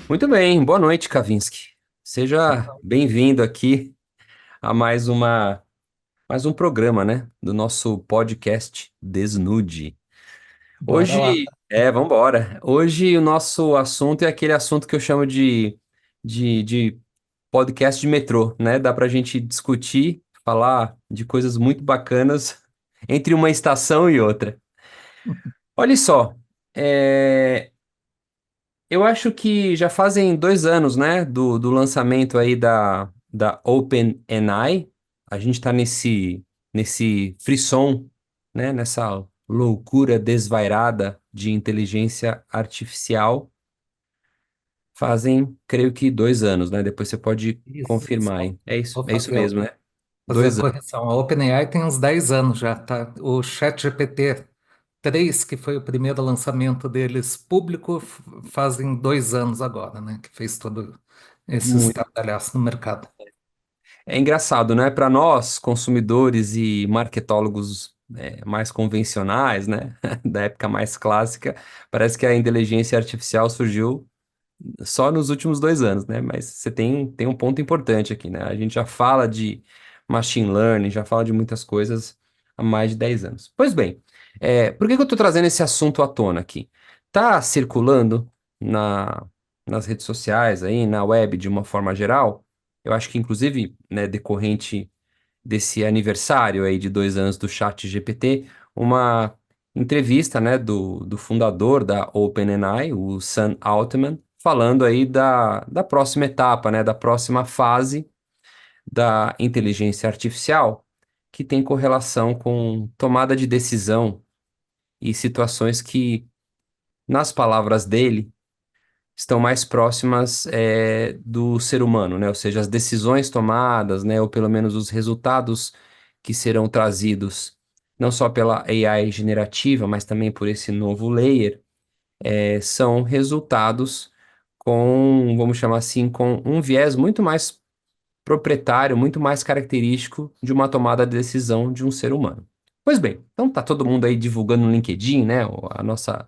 Muito bem, boa noite, Kavinsky. Seja bem-vindo aqui a mais um programa, né, do nosso podcast Desnude. Bora lá. Vamos embora. Hoje o nosso assunto é aquele assunto que eu chamo de podcast de metrô, né? Dá pra gente discutir, falar de coisas muito bacanas entre uma estação e outra. Olha só, é, eu acho que já fazem 2 anos, né, do lançamento aí da OpenAI. A gente está nesse frisson, né, nessa loucura desvairada de inteligência artificial. Fazem, creio que 2 anos, né? Depois você pode Isso. confirmar aí. Vou É isso fazer, mesmo, né? fazer a 2 anos. correção. A OpenAI tem uns 10 anos já, tá? O ChatGPT 3, que foi o primeiro lançamento deles público, fazem 2 anos agora, né? Que fez todo esse Muito. estardalhaço no mercado. É engraçado, né? Para nós, consumidores e marketólogos mais convencionais, né? Da época mais clássica, parece que a inteligência artificial surgiu só nos últimos 2 anos, né? Mas você tem um ponto importante aqui, né? A gente já fala de machine learning, já fala de muitas coisas há mais de 10 anos. Pois bem, por que que eu estou trazendo esse assunto à tona aqui? Tá circulando na, nas redes sociais, aí, na web de uma forma geral, eu acho que inclusive, né, decorrente desse aniversário aí de 2 anos do Chat GPT, uma entrevista, né, do fundador da OpenAI, o Sam Altman, falando aí da próxima etapa, né, da próxima fase da inteligência artificial, que tem correlação com tomada de decisão e situações que, nas palavras dele, estão mais próximas do ser humano, né? Ou seja, as decisões tomadas, né? Ou pelo menos os resultados que serão trazidos, não só pela AI generativa, mas também por esse novo layer, são resultados com, vamos chamar assim, com um viés muito mais proprietário, muito mais característico de uma tomada de decisão de um ser humano. Pois bem, então tá todo mundo aí divulgando no LinkedIn, né? A nossa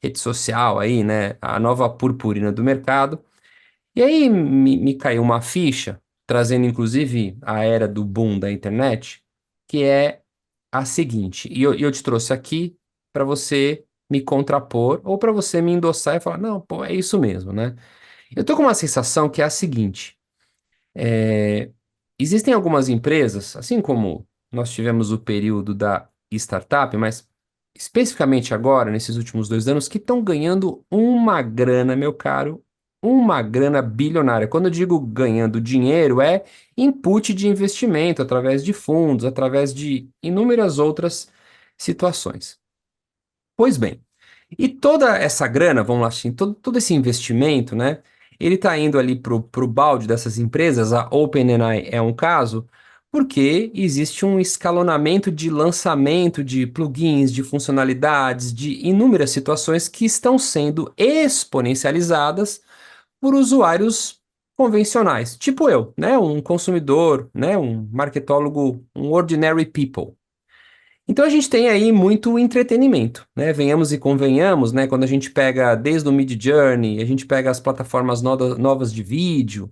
rede social aí, né? A nova purpurina do mercado. E aí me caiu uma ficha, trazendo inclusive a era do boom da internet, que é a seguinte, e eu te trouxe aqui para você me contrapor ou para você me endossar e falar, não, pô, é isso mesmo, né? Eu tô com uma sensação que é a seguinte, é, existem algumas empresas, assim como nós tivemos o período da startup, mas especificamente agora, nesses últimos 2 anos, que estão ganhando uma grana, meu caro, uma grana bilionária. Quando eu digo ganhando dinheiro, é input de investimento através de fundos, através de inúmeras outras situações. Pois bem. E toda essa grana, vamos lá, assim, todo esse investimento, né? Ele está indo ali pro balde dessas empresas, a OpenAI é um caso, porque existe um escalonamento de lançamento de plugins, de funcionalidades, de inúmeras situações que estão sendo exponencializadas por usuários convencionais, tipo eu, né? Um consumidor, né? Um marketólogo, um ordinary people. Então a gente tem aí muito entretenimento, né? Venhamos e convenhamos, né? Quando a gente pega desde o Midjourney, a gente pega as plataformas novas de vídeo,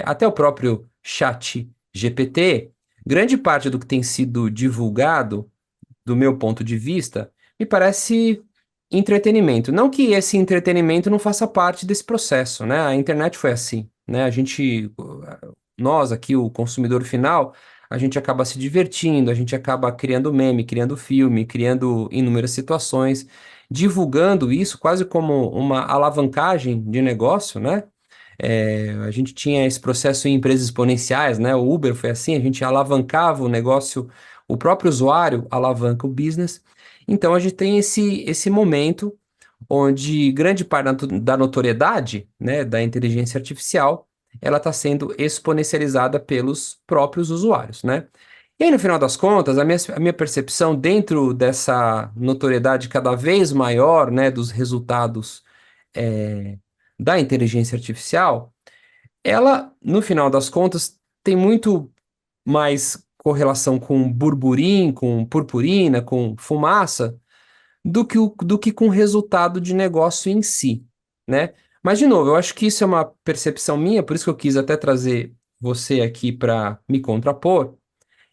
até o próprio Chat GPT, grande parte do que tem sido divulgado, do meu ponto de vista, me parece entretenimento. Não que esse entretenimento não faça parte desse processo, né? A internet foi assim, né? Nós aqui, o consumidor final, a gente acaba se divertindo, a gente acaba criando meme, criando filme, criando inúmeras situações, divulgando isso quase como uma alavancagem de negócio, né? A gente tinha esse processo em empresas exponenciais, né? O Uber foi assim, a gente alavancava o negócio, o próprio usuário alavanca o business. Então a gente tem esse momento onde grande parte da notoriedade, né, da inteligência artificial, ela está sendo exponencializada pelos próprios usuários, né? E aí, no final das contas, a minha percepção dentro dessa notoriedade cada vez maior, né, dos resultados é, da inteligência artificial, ela, no final das contas, tem muito mais correlação com burburinho, com purpurina, com fumaça, do que com o resultado de negócio em si, né? Mas, de novo, eu acho que isso é uma percepção minha, por isso que eu quis até trazer você aqui para me contrapor.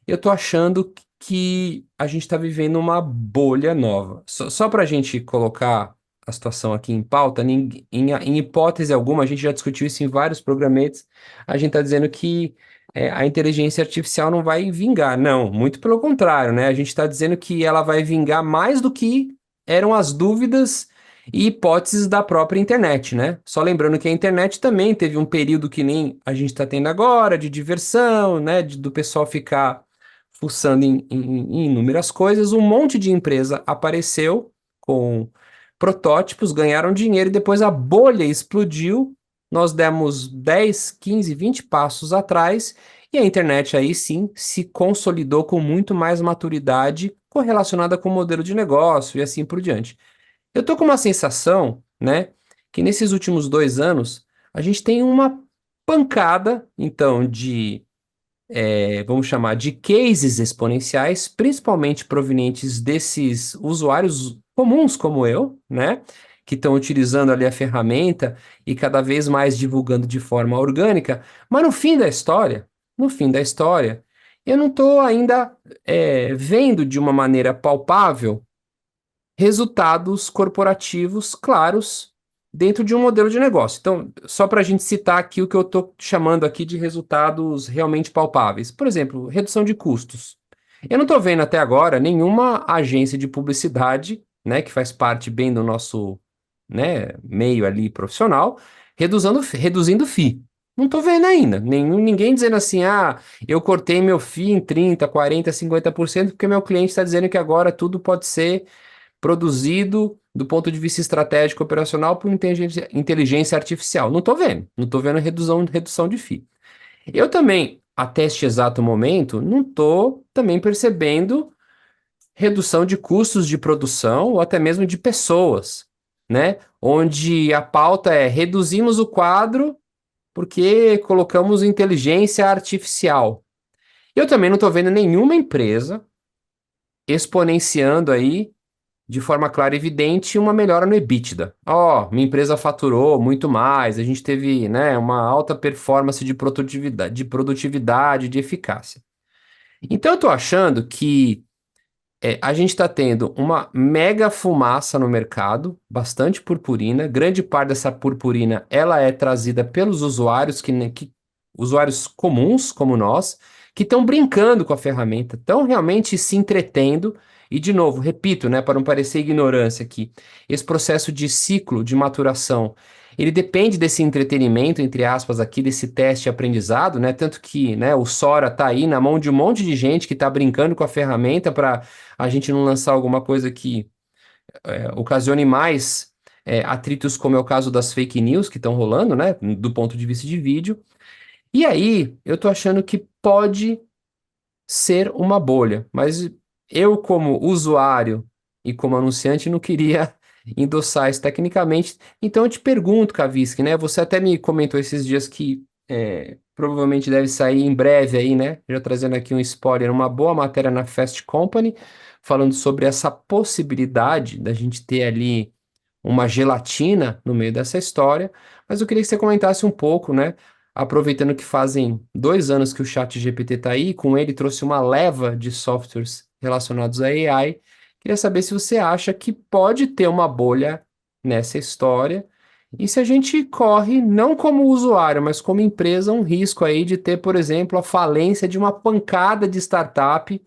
Eu tô achando que a gente está vivendo uma bolha nova. Só para a gente colocar a situação aqui em pauta, em hipótese alguma, a gente já discutiu isso em vários programetes, a gente está dizendo que a inteligência artificial não vai vingar. Não, muito pelo contrário, né? A gente está dizendo que ela vai vingar mais do que eram as dúvidas e hipóteses da própria internet, né? Só lembrando que a internet também teve um período que nem a gente está tendo agora, de diversão, né? Do pessoal ficar fuçando em inúmeras coisas, um monte de empresa apareceu com protótipos, ganharam dinheiro e depois a bolha explodiu. Nós demos 10, 15, 20 passos atrás e a internet aí sim se consolidou com muito mais maturidade correlacionada com o modelo de negócio e assim por diante. Eu tô com uma sensação, né, que nesses últimos 2 anos a gente tem uma pancada, então, de vamos chamar de cases exponenciais, principalmente provenientes desses usuários comuns como eu, né? Que estão utilizando ali a ferramenta e cada vez mais divulgando de forma orgânica. Mas no fim da história, eu não estou ainda vendo de uma maneira palpável resultados corporativos claros dentro de um modelo de negócio. Então, só para a gente citar aqui o que eu estou chamando aqui de resultados realmente palpáveis. Por exemplo, redução de custos. Eu não estou vendo até agora nenhuma agência de publicidade, né, que faz parte bem do nosso, né, meio ali profissional, reduzindo FII. Não estou vendo ainda. Ninguém dizendo assim, eu cortei meu FII em 30, 40, 50%, porque meu cliente está dizendo que agora tudo pode ser produzido do ponto de vista estratégico operacional por inteligência artificial. Não estou vendo redução de FII. Eu também, até este exato momento, não estou também percebendo redução de custos de produção ou até mesmo de pessoas, né? Onde a pauta é reduzimos o quadro porque colocamos inteligência artificial. Eu também não estou vendo nenhuma empresa exponenciando aí de forma clara e evidente uma melhora no EBITDA. Ó, minha empresa faturou muito mais, a gente teve, né, uma alta performance de produtividade, de eficácia. Então eu tô achando que a gente está tendo uma mega fumaça no mercado, bastante purpurina. Grande parte dessa purpurina ela é trazida pelos usuários usuários comuns como nós, que estão brincando com a ferramenta, estão realmente se entretendo. E de novo, repito, né, para não parecer ignorância aqui, esse processo de ciclo de maturação, ele depende desse entretenimento, entre aspas, aqui, desse teste de aprendizado, né? Tanto que, né, o Sora está aí na mão de um monte de gente que está brincando com a ferramenta para a gente não lançar alguma coisa que ocasione mais atritos, como é o caso das fake news que estão rolando, né, do ponto de vista de vídeo. E aí, eu tô achando que pode ser uma bolha, mas eu, como usuário e como anunciante, não queria endossar isso tecnicamente. Então, eu te pergunto, Kaviski, né, você até me comentou esses dias que provavelmente deve sair em breve aí, né? Já trazendo aqui um spoiler, uma boa matéria na Fast Company, falando sobre essa possibilidade da gente ter ali uma gelatina no meio dessa história. Mas eu queria que você comentasse um pouco, né? Aproveitando que fazem 2 anos que o ChatGPT está aí, com ele trouxe uma leva de softwares relacionados a AI. Queria saber se você acha que pode ter uma bolha nessa história e se a gente corre, não como usuário, mas como empresa, um risco aí de ter, por exemplo, a falência de uma pancada de startup,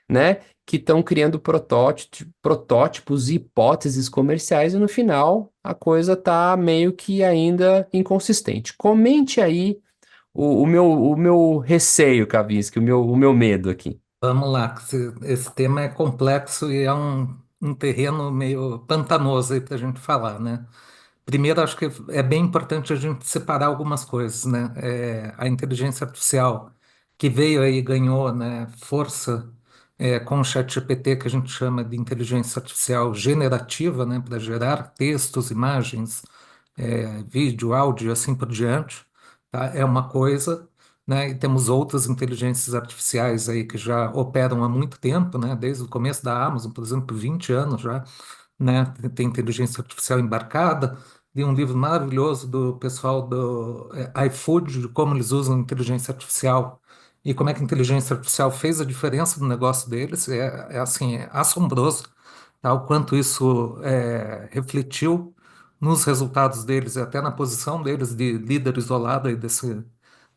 né, que estão criando protótipos e hipóteses comerciais e no final a coisa tá meio que ainda inconsistente. Comente aí o meu receio, Kavinsky, o meu medo aqui. Vamos lá, que esse tema é complexo e é um terreno meio pantanoso aí para a gente falar, né? Primeiro, acho que é bem importante a gente separar algumas coisas, né? A inteligência artificial que veio aí e ganhou, né, força com o ChatGPT, que a gente chama de inteligência artificial generativa, né, para gerar textos, imagens, vídeo, áudio e assim por diante, tá? É uma coisa, né? E temos outras inteligências artificiais aí que já operam há muito tempo, né? Desde o começo da Amazon, por exemplo, 20 anos já, né? Tem inteligência artificial embarcada, li um livro maravilhoso do pessoal do iFood, de como eles usam inteligência artificial e como é que a inteligência artificial fez a diferença no negócio deles. É assim, é assombroso, tá? O quanto isso refletiu nos resultados deles e até na posição deles de líder isolado aí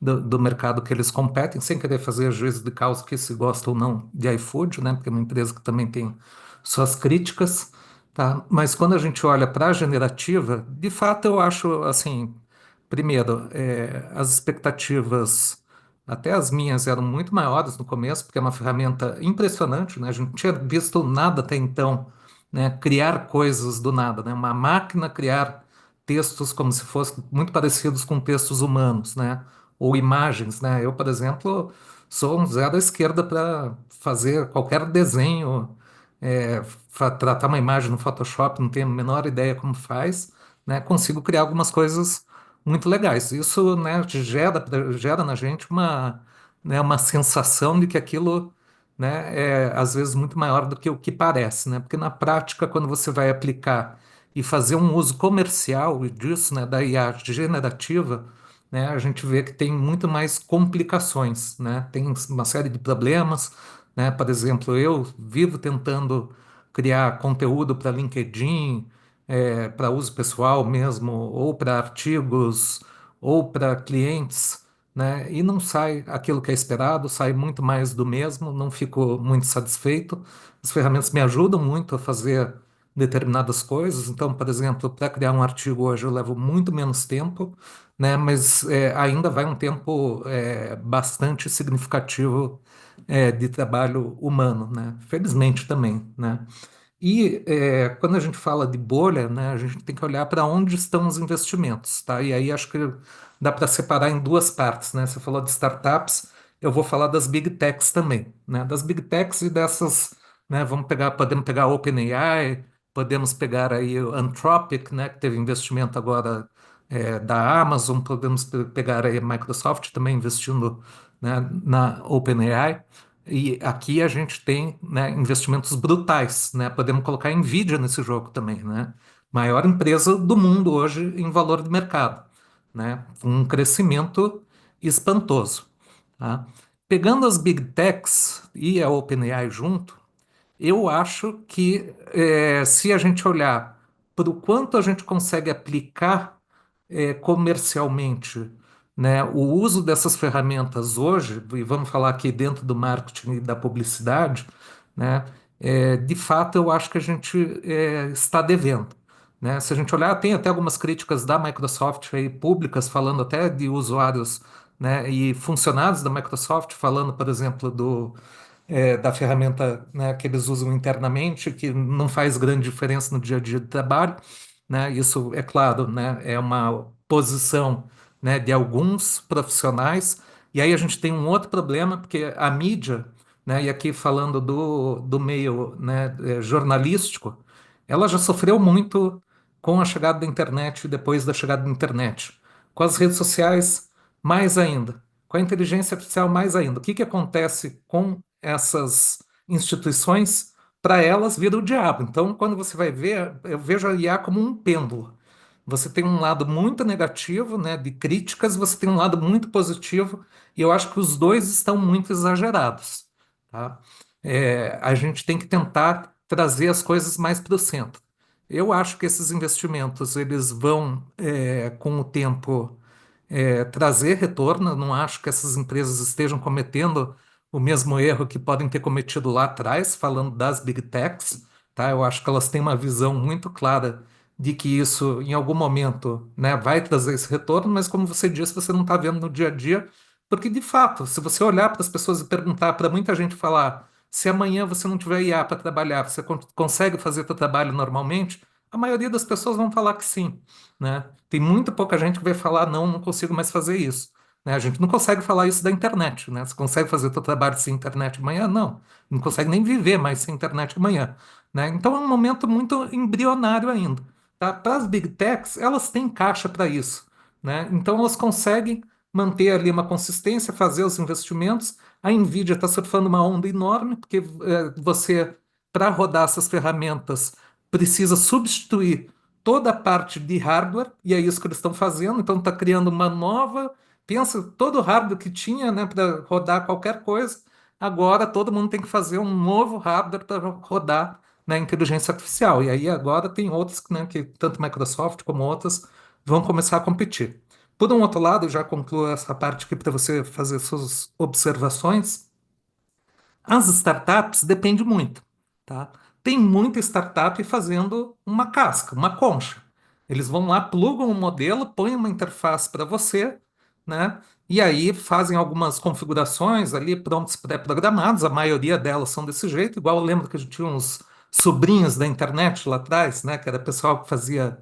do mercado que eles competem, sem querer fazer juízo de causa que se gosta ou não de iFood, né? Porque é uma empresa que também tem suas críticas, tá? Mas quando a gente olha para a generativa, de fato eu acho assim, primeiro, as expectativas, até as minhas, eram muito maiores no começo, porque é uma ferramenta impressionante, né? A gente não tinha visto nada até então, né? Criar coisas do nada, né? Uma máquina criar textos como se fossem muito parecidos com textos humanos, né? Ou imagens, né? Eu, por exemplo, sou um zero à esquerda para fazer qualquer desenho, tratar uma imagem no Photoshop, não tenho a menor ideia como faz, né? Consigo criar algumas coisas muito legais. Isso, né, gera na gente uma sensação de que aquilo, né, é às vezes muito maior do que o que parece, né? Porque na prática, quando você vai aplicar e fazer um uso comercial disso, né, da IA generativa, né, a gente vê que tem muito mais complicações, né? Tem uma série de problemas, né? Por exemplo, eu vivo tentando criar conteúdo para LinkedIn, para uso pessoal mesmo, ou para artigos, ou para clientes, né? E não sai aquilo que é esperado, sai muito mais do mesmo, não fico muito satisfeito. As ferramentas me ajudam muito a fazer determinadas coisas. Então, por exemplo, para criar um artigo hoje eu levo muito menos tempo, né? Mas ainda vai um tempo bastante significativo de trabalho humano, né? Felizmente também, né? E quando a gente fala de bolha, né, a gente tem que olhar para onde estão os investimentos, tá? E aí acho que dá para separar em duas partes, né? Você falou de startups, eu vou falar das big techs também, né? Das big techs e dessas, né? Podemos pegar a OpenAI, podemos pegar aí o Anthropic, né? Que teve investimento agora da Amazon, podemos pegar aí a Microsoft também investindo, né, na OpenAI. E aqui a gente tem, né, investimentos brutais, né? Podemos colocar a Nvidia nesse jogo também, né? Maior empresa do mundo hoje em valor de mercado, né? Com um crescimento espantoso, tá? Pegando as Big Techs e a OpenAI junto, eu acho que se a gente olhar para o quanto a gente consegue aplicar comercialmente, né, o uso dessas ferramentas hoje, e vamos falar aqui dentro do marketing e da publicidade, né, de fato eu acho que a gente está devendo. Né? Se a gente olhar, tem até algumas críticas da Microsoft aí, públicas, falando até de usuários, né, e funcionários da Microsoft, falando, por exemplo, da ferramenta, né, que eles usam internamente, que não faz grande diferença no dia a dia de trabalho, né? Isso, é claro, né, é uma posição, né, de alguns profissionais. E aí a gente tem um outro problema, porque a mídia, né, e aqui falando do meio, né, jornalístico, ela já sofreu muito com a chegada da internet e depois da chegada da internet. Com as redes sociais, mais ainda. Com a inteligência artificial, mais ainda. O que que acontece com essas instituições? Para elas, vira o diabo. Então, quando você vai ver, eu vejo a IA como um pêndulo. Você tem um lado muito negativo, né, de críticas, você tem um lado muito positivo, e eu acho que os dois estão muito exagerados, tá? A gente tem que tentar trazer as coisas mais para o centro. Eu acho que esses investimentos eles vão, com o tempo, trazer retorno. Eu não acho que essas empresas estejam cometendo o mesmo erro que podem ter cometido lá atrás, falando das big techs, tá? Eu acho que elas têm uma visão muito clara de que isso, em algum momento, né, vai trazer esse retorno, mas como você disse, você não está vendo no dia a dia, porque de fato, se você olhar para as pessoas e perguntar para muita gente falar, se amanhã você não tiver IA para trabalhar, você consegue fazer seu trabalho normalmente? A maioria das pessoas vão falar que sim, né? Tem muito pouca gente que vai falar, não, não consigo mais fazer isso. Né? A gente não consegue falar isso da internet, né? Você consegue fazer o seu trabalho sem internet amanhã? Não. Não consegue nem viver mais sem internet amanhã, né? Então é um momento muito embrionário ainda, tá? Para as big techs, elas têm caixa para isso, né? Então elas conseguem manter ali uma consistência, fazer os investimentos. A Nvidia está surfando uma onda enorme, porque você, para rodar essas ferramentas, precisa substituir toda a parte de hardware, e é isso que eles estão fazendo, então está criando uma nova. Pensa, todo o hardware que tinha, né, para rodar qualquer coisa, agora todo mundo tem que fazer um novo hardware para rodar na inteligência artificial. E aí agora tem outros, né, que tanto Microsoft como outras vão começar a competir. Por um outro lado, eu já concluo essa parte aqui para você fazer suas observações. As startups depende muito, tá? Tem muita startup fazendo uma casca, uma concha. Eles vão lá, plugam um modelo, põem uma interface para você, né? E aí fazem algumas configurações ali, prompts pré-programados. A maioria delas são desse jeito. Igual eu lembro que a gente tinha uns sobrinhos da internet lá atrás, né? Que era pessoal que fazia,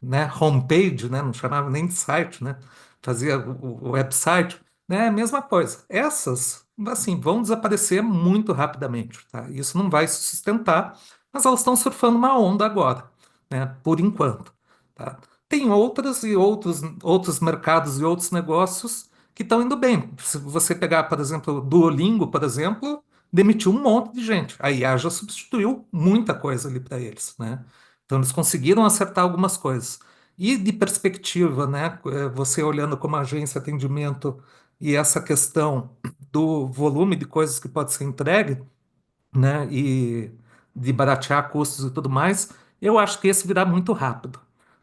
né, homepage, né, não chamava nem de site, né, fazia o website, né, a mesma coisa. Essas, assim, vão desaparecer muito rapidamente, tá? Isso não vai se sustentar, mas elas estão surfando uma onda agora, né, por enquanto, tá? Tem outras e outros mercados e outros negócios que estão indo bem. Se você pegar, por exemplo, o Duolingo, por exemplo, demitiu um monte de gente. A IA já substituiu muita coisa ali para eles, né? Então, eles conseguiram acertar algumas coisas. E de perspectiva, né, você olhando como agência de atendimento e essa questão do volume de coisas que pode ser entregue, né, e de baratear custos e tudo mais, eu acho que esse virá muito rápido,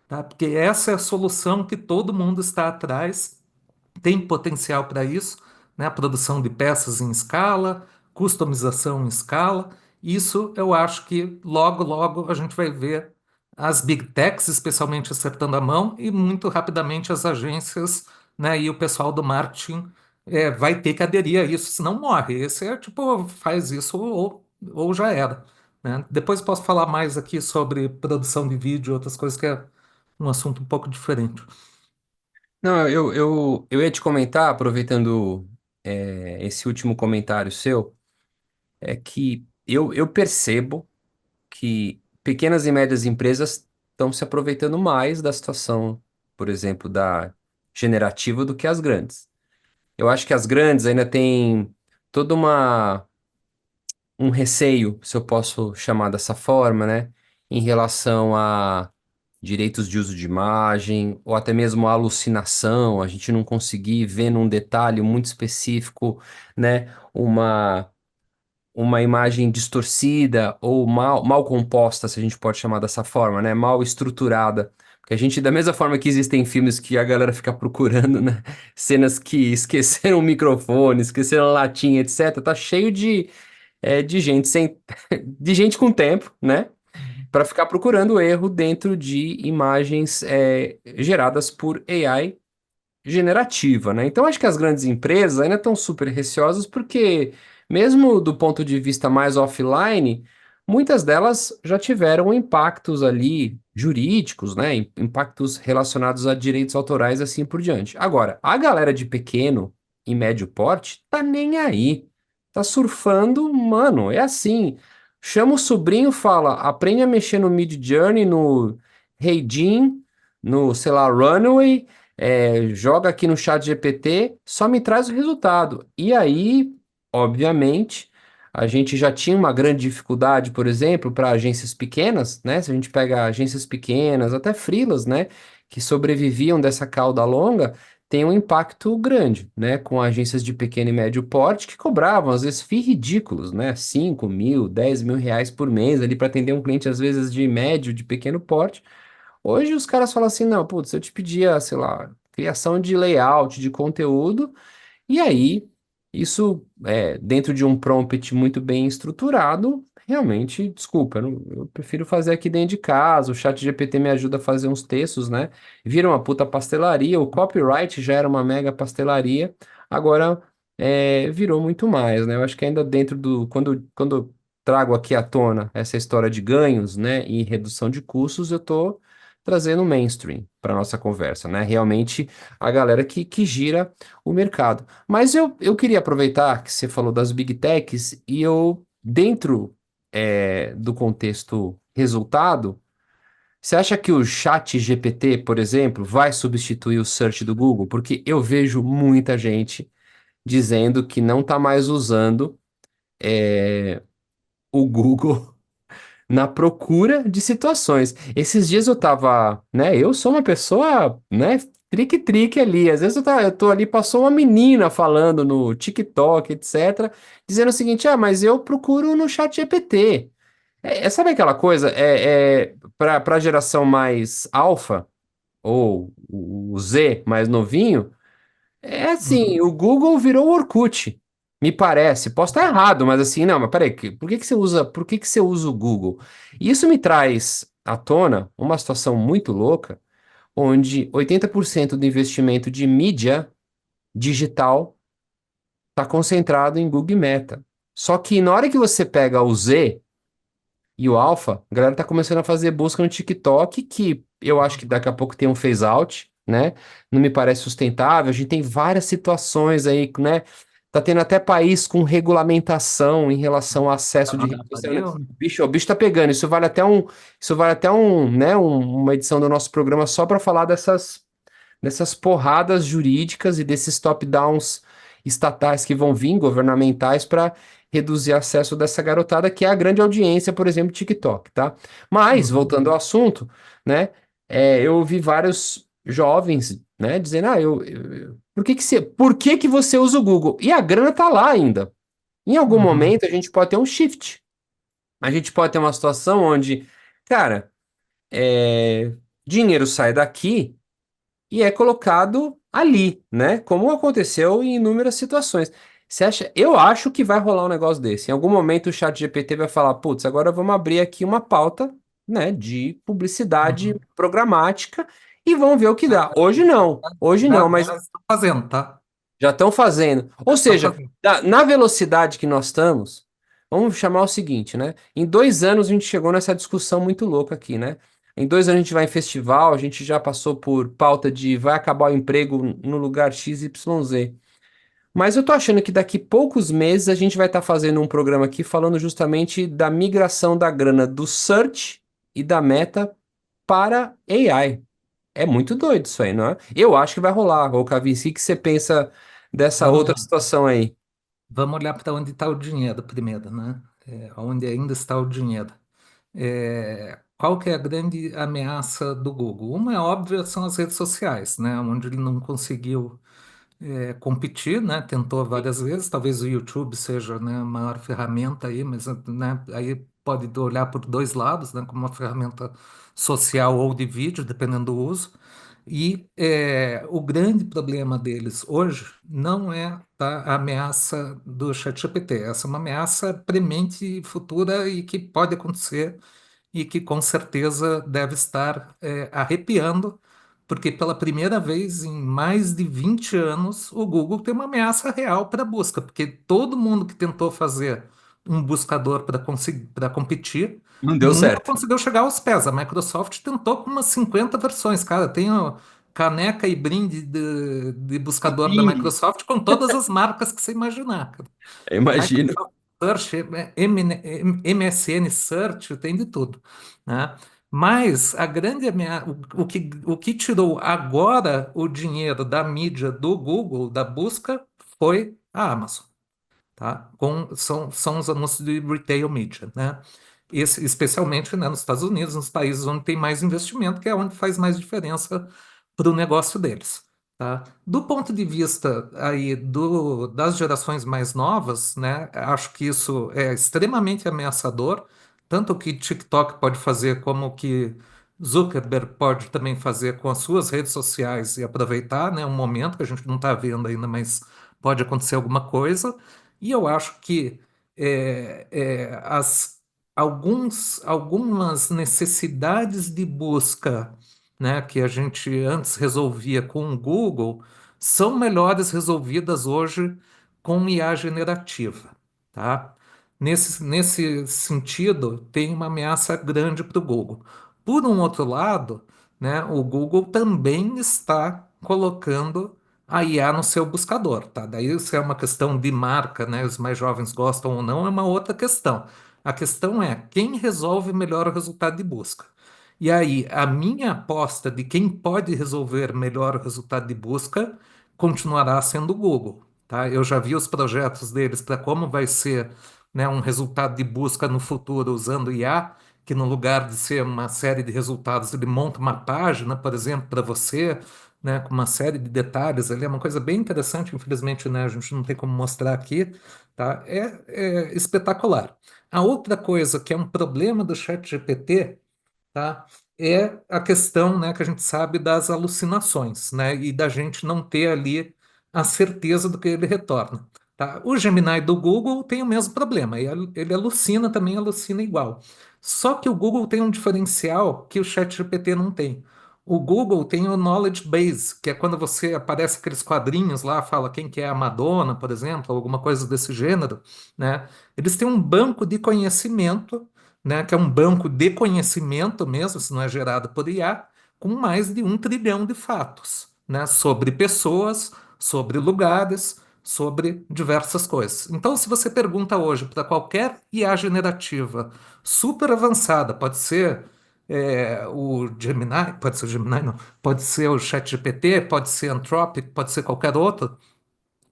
tá? Porque essa é a solução que todo mundo está atrás, tem potencial para isso, né? A produção de peças em escala, customização em escala. Isso eu acho que logo, logo a gente vai ver as big techs, especialmente acertando a mão, e muito rapidamente as agências, né? E o pessoal do marketing vai ter que aderir a isso, senão morre. Esse é tipo, faz isso ou já era, né? Depois eu posso falar mais aqui sobre produção de vídeo, outras coisas que é um assunto um pouco diferente. Não, eu ia te comentar, aproveitando esse último comentário seu, é que eu percebo que pequenas e médias empresas estão se aproveitando mais da situação, por exemplo, da generativa do que as grandes. Eu acho que as grandes ainda têm toda um receio, se eu posso chamar dessa forma, né, em relação a direitos de uso de imagem, ou até mesmo a alucinação, a gente não conseguir ver num detalhe muito específico, né, uma imagem distorcida ou mal composta, se a gente pode chamar dessa forma, né, mal estruturada. Porque a gente, da mesma forma que existem filmes que a galera fica procurando, né, cenas que esqueceram o microfone, esqueceram a latinha, etc., tá cheio de gente de gente com tempo, né? Para ficar procurando erro dentro de imagens geradas por AI generativa, né? Então acho que as grandes empresas ainda estão super receosas porque, mesmo do ponto de vista mais offline, muitas delas já tiveram impactos ali jurídicos, né? Impactos relacionados a direitos autorais e assim por diante. Agora, a galera de pequeno e médio porte tá nem aí. Tá surfando, mano, é assim. Chama o sobrinho, fala, aprende a mexer no Midjourney, no Heijin, no, sei lá, Runway, joga aqui no chat GPT, só me traz o resultado. E aí, obviamente, a gente já tinha uma grande dificuldade, por exemplo, para agências pequenas, né? Se a gente pega agências pequenas, até freelas, né? Que sobreviviam dessa cauda longa, tem um impacto grande, né? Com agências de pequeno e médio porte que cobravam, às vezes, FII ridículos, né? 5.000, 10.000 reais por mês ali para atender um cliente, às vezes, de médio, de pequeno porte. Hoje os caras falam assim, não, putz, eu te pedia, sei lá, criação de layout, de conteúdo, e aí isso dentro de um prompt muito bem estruturado, realmente, desculpa, eu prefiro fazer aqui dentro de casa, o chat GPT me ajuda a fazer uns textos, né? Vira uma puta pastelaria, o copyright já era uma mega pastelaria, agora virou muito mais, né? Eu acho que ainda dentro quando eu trago aqui à tona essa história de ganhos, né, e redução de custos, eu tô trazendo mainstream para nossa conversa, né? Realmente a galera que gira o mercado. Mas eu queria aproveitar que você falou das Big Techs e eu, dentro do contexto resultado, você acha que o chat GPT, por exemplo, vai substituir o search do Google? Porque eu vejo muita gente dizendo que não está mais usando o Google na procura de situações. Esses dias eu tava, né? Eu sou uma pessoa, né? Trique-trique ali. Às vezes eu tô ali, passou uma menina falando no TikTok, etc., dizendo o seguinte: ah, mas eu procuro no chat GPT. Sabe aquela coisa? Para a geração mais alfa, ou o Z mais novinho. É assim, Uhum, o Google virou o Orkut, me parece. Posso estar errado, mas assim, não, mas peraí, por que que você usa o Google? E isso me traz à tona uma situação muito louca, onde 80% do investimento de mídia digital está concentrado em Google e Meta. Só que na hora que você pega o Z e o Alpha, a galera tá começando a fazer busca no TikTok, que eu acho que daqui a pouco tem um phase out, né? Não me parece sustentável. A gente tem várias situações aí, né? Tá tendo até país com regulamentação em relação ao acesso de rede Canadá social, né? pariu, né? Bicho, o bicho tá pegando. Isso vale até um, né? Uma edição do nosso programa só para falar dessas porradas jurídicas e desses top-downs estatais que vão vir, governamentais, para reduzir acesso dessa garotada, que é a grande audiência, por exemplo, do TikTok, tá? Mas, Uhum, voltando ao assunto, né, eu ouvi vários jovens, né, dizendo, por que que você usa o Google? E a grana tá lá ainda. Em algum uhum, momento, a gente pode ter um shift. A gente pode ter uma situação onde, cara, dinheiro sai daqui e é colocado ali, né? Como aconteceu em inúmeras situações. Você acha? Eu acho que vai rolar um negócio desse. Em algum momento o chat GPT vai falar, putz, agora vamos abrir aqui uma pauta, né, de publicidade uhum. programática e vamos ver o que Já, dá. Hoje não, mas já estão fazendo, tá? já estão fazendo. Ou Já estão seja, fazendo. na velocidade que nós estamos, vamos chamar o seguinte, né? Em 2 anos a gente chegou nessa discussão muito louca aqui, né? Em 2 anos a gente vai em festival, a gente já passou por pauta de vai acabar o emprego no lugar XYZ. Mas eu tô achando que daqui poucos meses a gente vai estar fazendo um programa aqui falando justamente da migração da grana do search e da Meta para AI. É muito doido isso aí, não é? Eu acho que vai rolar. Ô, Cavinci, o que você pensa dessa Vamos outra lá. situação aí? Vamos olhar para onde está o dinheiro primeiro, né? Onde ainda está o dinheiro. Qual que é a grande ameaça do Google? Uma é óbvia, são as redes sociais, né? Onde ele não conseguiu competir, né? Tentou várias vezes, talvez o YouTube seja, né, a maior ferramenta aí, mas, né, aí pode olhar por dois lados, né? Como uma ferramenta social ou de vídeo, dependendo do uso. E o grande problema deles hoje não é, tá, a ameaça do ChatGPT. Essa é uma ameaça premente futura e que pode acontecer e que com certeza deve estar arrepiando, porque pela primeira vez em mais de 20 anos o Google tem uma ameaça real para busca, porque todo mundo que tentou fazer um buscador para conseguir para competir Não deu nunca certo. conseguiu chegar aos pés. A Microsoft tentou com umas 50 versões, cara, tem caneca e brinde de buscador da Bing, Microsoft com todas as marcas que você imaginar, cara. eu imagino. Microsoft Search, MSN Search, tem de tudo, né? Mas a grande o que tirou agora o dinheiro da mídia do Google, da busca, foi a Amazon, tá? São os anúncios de retail media, né? Especialmente, né, nos Estados Unidos, nos países onde tem mais investimento, que é onde faz mais diferença para o negócio deles, tá? Do ponto de vista aí das gerações mais novas, né, acho que isso é extremamente ameaçador, tanto o que TikTok pode fazer, como o que Zuckerberg pode também fazer com as suas redes sociais e aproveitar, né, um momento que a gente não está vendo ainda, mas pode acontecer alguma coisa. E eu acho que algumas necessidades de busca, né, que a gente antes resolvia com o Google, são melhores resolvidas hoje com IA generativa, tá? Nesse sentido, tem uma ameaça grande para o Google. Por um outro lado, né, o Google também está colocando a IA no seu buscador, tá? Daí se é uma questão de marca, né? Os mais jovens gostam ou não, é uma outra questão. A questão é quem resolve melhor o resultado de busca. E aí, a minha aposta de quem pode resolver melhor o resultado de busca continuará sendo o Google, tá? Eu já vi os projetos deles para como vai ser, né, um resultado de busca no futuro usando IA, que no lugar de ser uma série de resultados, ele monta uma página, por exemplo, para você, né, com uma série de detalhes ali, é uma coisa bem interessante, infelizmente, né, a gente não tem como mostrar aqui, tá? É espetacular. A outra coisa que é um problema do ChatGPT, tá? É a questão, né, que a gente sabe das alucinações, né, e da gente não ter ali a certeza do que ele retorna, tá? O Gemini do Google tem o mesmo problema, ele alucina também, alucina igual. Só que o Google tem um diferencial que o ChatGPT não tem. O Google tem o Knowledge Base, que é quando você aparece aqueles quadrinhos lá, fala quem que é a Madonna, por exemplo, alguma coisa desse gênero, né? Eles têm um banco de conhecimento, né, que é um banco de conhecimento mesmo, se não é gerado por IA, com mais de 1 trilhão de fatos, né, sobre pessoas, sobre lugares, sobre diversas coisas. Então, se você pergunta hoje para qualquer IA generativa super avançada, pode ser o Gemini, pode ser o Gemini, não, pode ser o ChatGPT, pode ser Anthropic, pode ser qualquer outro,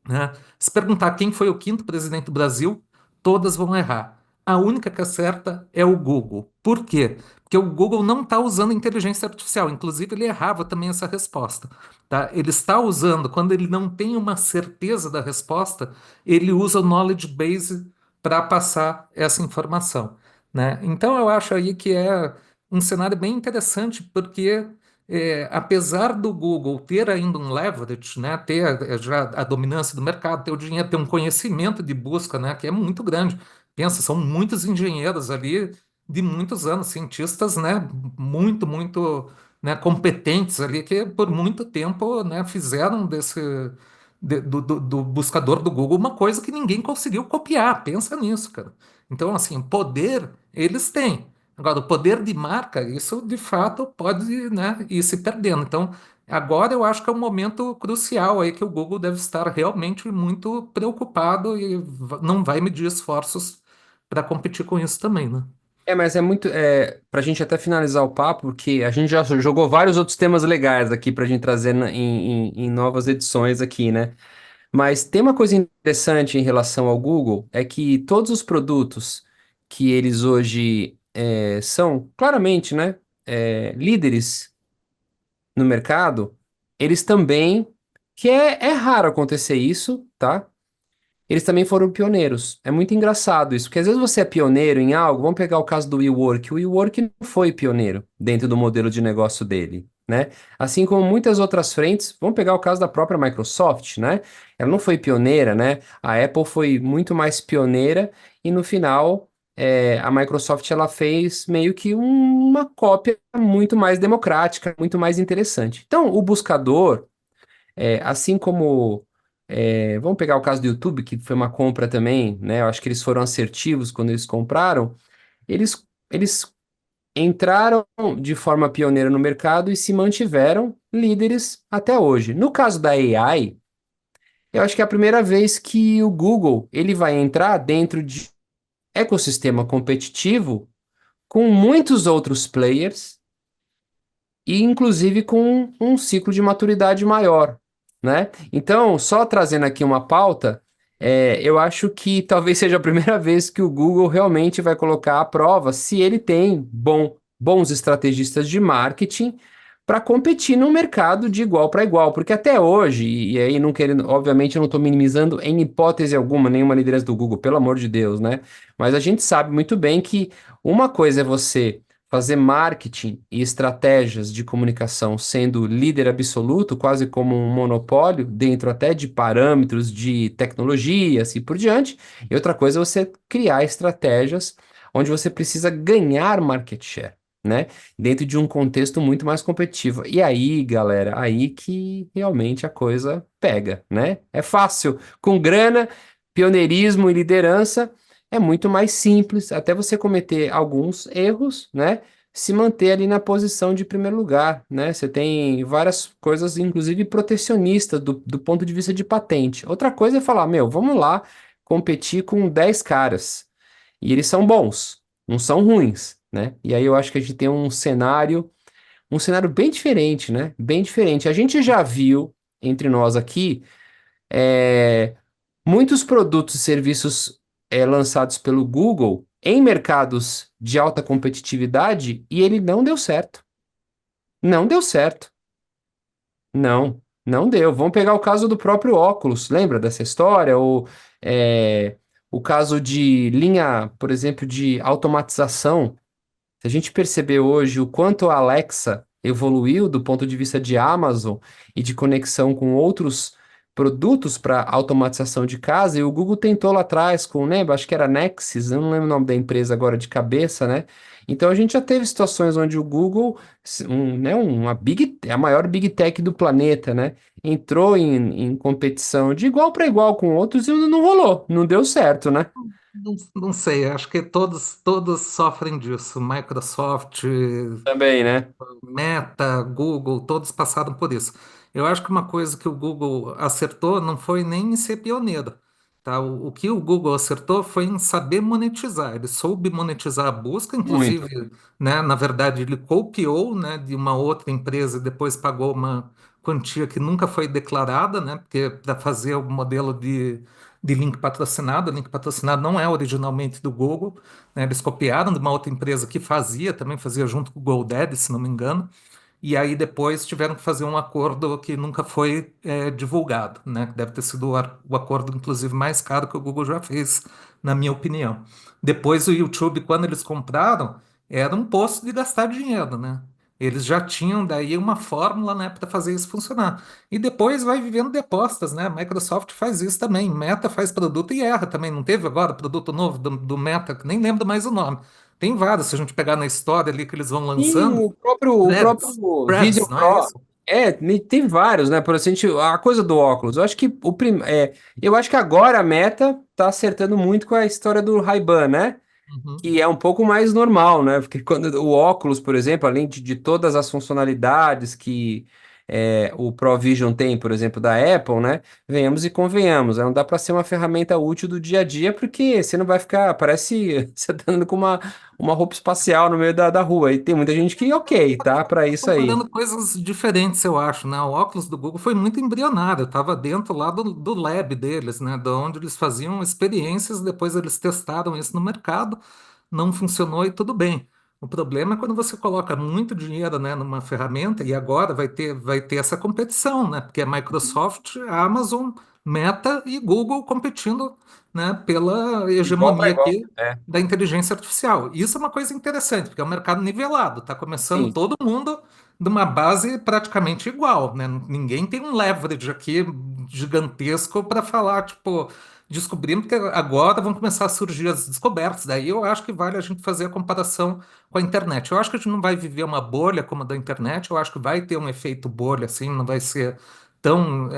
né? Se perguntar quem foi o quinto presidente do Brasil, todas vão errar. A única que acerta é o Google. Por quê? Porque o Google não está usando inteligência artificial. Inclusive, ele errava também essa resposta. Tá? Ele está usando, quando ele não tem uma certeza da resposta, ele usa o knowledge base para passar essa informação. Né? Então, eu acho aí que é um cenário bem interessante, porque apesar do Google ter ainda um leverage, né, ter já a dominância do mercado, ter o dinheiro, ter um conhecimento de busca, né, que é muito grande. Pensa, são muitos engenheiros ali de muitos anos, cientistas, né, muito, né, competentes ali, que por muito tempo, né, fizeram do buscador do Google uma coisa que ninguém conseguiu copiar. Pensa nisso, cara. Então, assim, poder eles têm. Agora, o poder de marca, isso de fato pode, né, ir se perdendo. Então, agora eu acho que é um momento crucial aí que o Google deve estar realmente muito preocupado e não vai medir esforços para competir com isso também, né? Mas é muito. Pra gente até finalizar o papo, porque a gente já jogou vários outros temas legais aqui pra gente trazer em novas edições aqui, né? Mas tem uma coisa interessante em relação ao Google, é que todos os produtos que eles hoje são claramente, né, líderes no mercado, eles também, que é raro acontecer isso, tá? Eles também foram pioneiros. É muito engraçado isso, porque às vezes você é pioneiro em algo, vamos pegar o caso do WeWork. O WeWork não foi pioneiro dentro do modelo de negócio dele, né? Assim como muitas outras frentes, vamos pegar o caso da própria Microsoft, né? Ela não foi pioneira, né? A Apple foi muito mais pioneira e no final a Microsoft ela fez meio que uma cópia muito mais democrática, muito mais interessante. Então, o buscador assim como, vamos pegar o caso do YouTube, que foi uma compra também, né? Eu acho que eles foram assertivos quando eles compraram. Eles entraram de forma pioneira no mercado e se mantiveram líderes até hoje. No caso da AI, eu acho que é a primeira vez que o Google ele vai entrar dentro de ecossistema competitivo com muitos outros players e inclusive com um ciclo de maturidade maior, né? Então, só trazendo aqui uma pauta, eu acho que talvez seja a primeira vez que o Google realmente vai colocar à prova se ele tem bons estrategistas de marketing para competir no mercado de igual para igual, porque até hoje, e aí não querendo, obviamente eu não estou minimizando em hipótese alguma nenhuma liderança do Google, pelo amor de Deus, né? Mas a gente sabe muito bem que uma coisa é você fazer marketing e estratégias de comunicação sendo líder absoluto, quase como um monopólio, dentro até de parâmetros de tecnologia, assim por diante. E outra coisa é você criar estratégias onde você precisa ganhar market share, né? Dentro de um contexto muito mais competitivo. E aí, galera, aí que realmente a coisa pega, né? É fácil, com grana, pioneirismo e liderança é muito mais simples, até você cometer alguns erros, né? Se manter ali na posição de primeiro lugar, né? Você tem várias coisas, inclusive protecionistas, do ponto de vista de patente. Outra coisa é falar, meu, vamos lá competir com 10 caras. E eles são bons, não são ruins, né? E aí eu acho que a gente tem um cenário bem diferente, né? Bem diferente. A gente já viu entre nós aqui. é, Muitos produtos e serviços lançados pelo Google em mercados de alta competitividade e ele não deu certo. Não deu certo. Não, não deu. Vamos pegar o caso do próprio óculos, lembra dessa história? Ou o caso de linha, por exemplo, de automatização. Se a gente perceber hoje o quanto a Alexa evoluiu do ponto de vista de Amazon e de conexão com outros produtos para automatização de casa, e o Google tentou lá atrás com, lembra? Acho que era Nexus, eu não lembro o nome da empresa agora de cabeça, né? Então a gente já teve situações onde o Google, é a maior Big Tech do planeta, né? Entrou em competição de igual para igual com outros e não rolou, não deu certo, né? Não sei, acho que todos sofrem disso. Microsoft, Também, né? Meta, Google, todos passaram por isso. Eu acho que uma coisa que o Google acertou não foi nem em ser pioneiro, tá? O que o Google acertou foi em saber monetizar. Ele soube monetizar a busca, Muito. inclusive, né, na verdade, ele copiou, né, de uma outra empresa e depois pagou uma quantia que nunca foi declarada, né, porque para fazer o modelo de link patrocinado não é originalmente do Google, né, eles copiaram de uma outra empresa que fazia, também fazia junto com o GoDaddy, se não me engano. E aí depois tiveram que fazer um acordo que nunca foi divulgado, né? Que deve ter sido o acordo, inclusive, mais caro que o Google já fez, na minha opinião. Depois o YouTube, quando eles compraram, era um poço de gastar dinheiro, né? Eles já tinham daí uma fórmula, né, para fazer isso funcionar. E depois vai vivendo de apostas, né? A Microsoft faz isso também. Meta faz produto e erra também. Não teve agora produto novo do Meta, que nem lembro mais o nome. Tem vários, se a gente pegar na história ali que eles vão E lançando. o Threads. próprio Vision Threads, não é Pro, isso? tem vários, né? Por assim, a coisa do óculos, eu acho que eu acho que agora a Meta tá acertando muito com a história do Ray-Ban, né? Uhum. Que é um pouco mais normal, né? Porque quando o óculos, por exemplo, além de todas as funcionalidades que o Pro Vision tem, por exemplo, da Apple, né? Venhamos e convenhamos, não dá para ser uma ferramenta útil do dia a dia, porque você não vai ficar, parece você tá andando com uma roupa espacial no meio da rua. E tem muita gente que, ok, tá para isso aí. Comparando coisas diferentes, eu acho, né? O óculos do Google foi muito embrionário, estava dentro lá do lab deles, né? De onde eles faziam experiências, depois eles testaram isso no mercado, não funcionou e tudo bem. O problema é quando você coloca muito dinheiro, né, numa ferramenta e agora vai ter essa competição, né? Porque é Microsoft, Amazon, Meta e Google competindo, né, pela Igual para hegemonia igual. aqui da inteligência artificial. Isso é uma coisa interessante, porque é um mercado nivelado, está começando Sim. todo mundo de uma base praticamente igual, né? Ninguém tem um leverage aqui gigantesco para falar, tipo, descobrimos que agora vão começar a surgir as descobertas. Daí eu acho que vale a gente fazer a comparação com a internet. Eu acho que a gente não vai viver uma bolha como a da internet, eu acho que vai ter um efeito bolha, assim, não vai ser tão,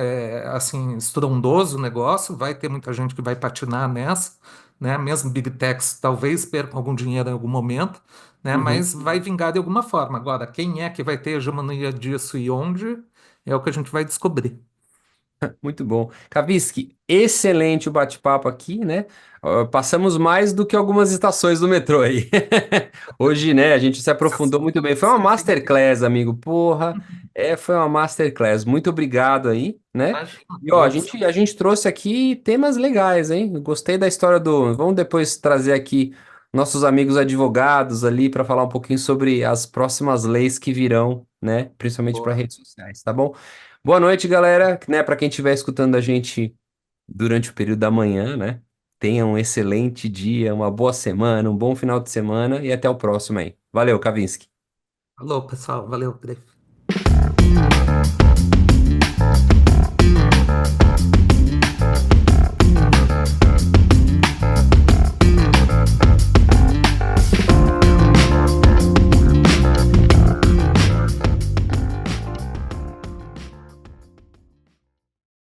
assim, estrondoso o negócio, vai ter muita gente que vai patinar nessa, né? Mesmo Big Techs talvez percam algum dinheiro em algum momento, né? Uhum. Mas vai vingar de alguma forma. Agora, quem é que vai ter hegemonia disso e onde é o que a gente vai descobrir. Muito bom. Kaviski, excelente o bate-papo aqui, né? Passamos mais do que algumas estações do metrô aí. Hoje, né, a gente se Esse aprofundou assunto muito eu bem. não Foi uma esqueci inteiro. masterclass, amigo. Porra, foi uma masterclass. Muito obrigado aí, né? Imagina, E ó, a eu que gente, a gente trouxe aqui temas legais, hein? Eu gostei da história do. Vamos depois trazer aqui nossos amigos advogados ali para falar um pouquinho sobre as próximas leis que virão, né? Principalmente para boa. redes sociais, tá bom? Boa noite, galera, né? Para quem estiver escutando a gente durante o período da manhã, né? Tenha um excelente dia, uma boa semana, um bom final de semana e até o próximo aí. Valeu, Kavinsky. Alô, pessoal, valeu, Greg.